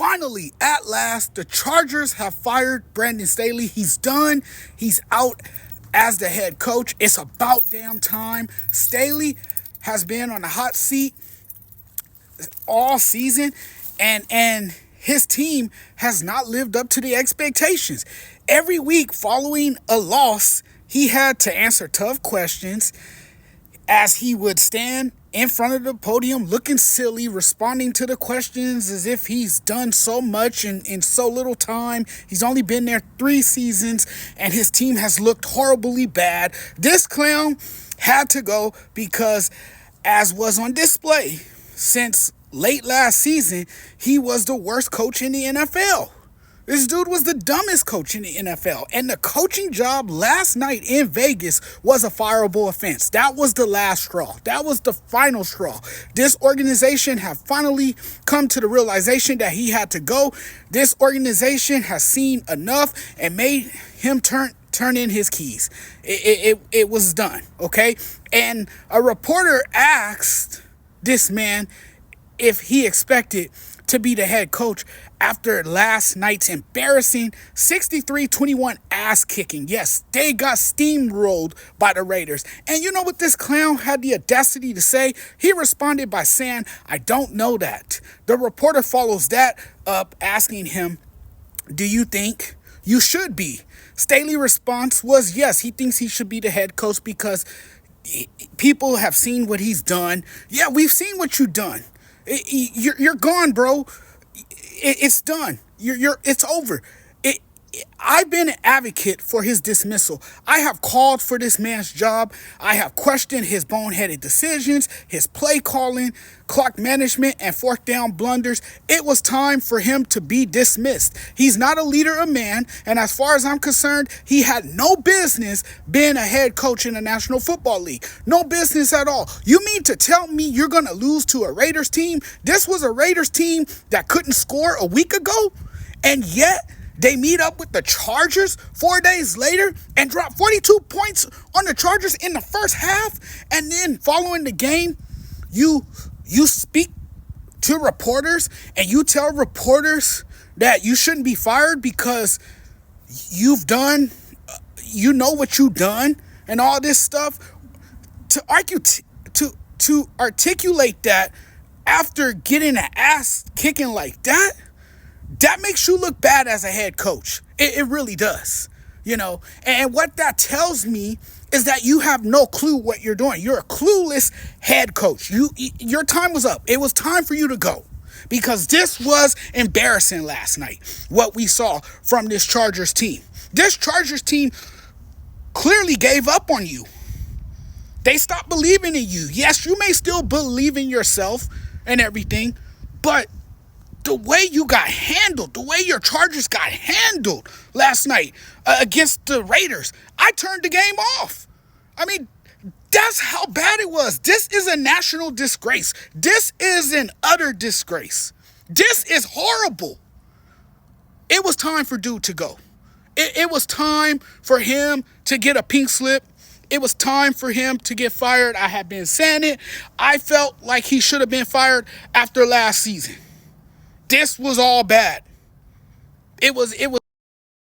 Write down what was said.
Finally, at last, the Chargers have fired Brandon Staley. He's done. He's out as the head coach. It's about damn time. Staley has been on the hot seat all season, and his team has not lived up to the expectations. Every week following a loss, he had to answer tough questions as he would stand in front of the podium looking silly, responding to the questions as if he's done so much in so little time. He's only been there 3 seasons, and his team has looked horribly bad. This clown had to go because, as was on display since late last season, he was the worst coach in the NFL. This dude was the dumbest coach in the NFL. And the coaching job last night in Vegas was a fireable offense. That was the last straw. That was the final straw. This organization have finally come to the realization that he had to go. This organization has seen enough and made him turn in his keys. It was done, okay? And a reporter asked this man if he expected to be the head coach after last night's embarrassing 63-21 ass kicking. Yes, they got steamrolled by the Raiders. And you know what this clown had the audacity to say? He responded by saying, "I don't know that." The reporter follows that up, asking him, "Do you think you should be?" Staley's response was yes, he thinks he should be the head coach because people have seen what he's done. Yeah, we've seen what you've done. You're gone, bro. It's done. It's over. I've been an advocate for his dismissal. I have called for this man's job. I have questioned his boneheaded decisions, his play calling, clock management, and fourth down blunders. It was time for him to be dismissed. He's not a leader of man, and as far as I'm concerned, he had no business being a head coach in the National Football League. No business at all. You mean to tell me you're going to lose to a Raiders team? This was a Raiders team that couldn't score a week ago, and yet they meet up with the Chargers 4 days later and drop 42 points on the Chargers in the first half. And then following the game, you speak to reporters and you tell reporters that you shouldn't be fired because you know what you've done and all this stuff. To argue, to articulate that after getting an ass kicking like that, that makes you look bad as a head coach. It really does, you know. And what that tells me is that you have no clue what you're doing. You're a clueless head coach. Your time was up. It was time for you to go because this was embarrassing last night, what we saw from this Chargers team. This Chargers team clearly gave up on you. They stopped believing in you. Yes, you may still believe in yourself and everything, but the way you got handled, the way your Chargers got handled last night against the Raiders, I turned the game off. I mean, that's how bad it was. This is a national disgrace. This is an utter disgrace. This is horrible. It was time for dude to go. It was time for him to get a pink slip. It was time for him to get fired. I have been saying it. I felt like he should have been fired after last season. This was all bad. It was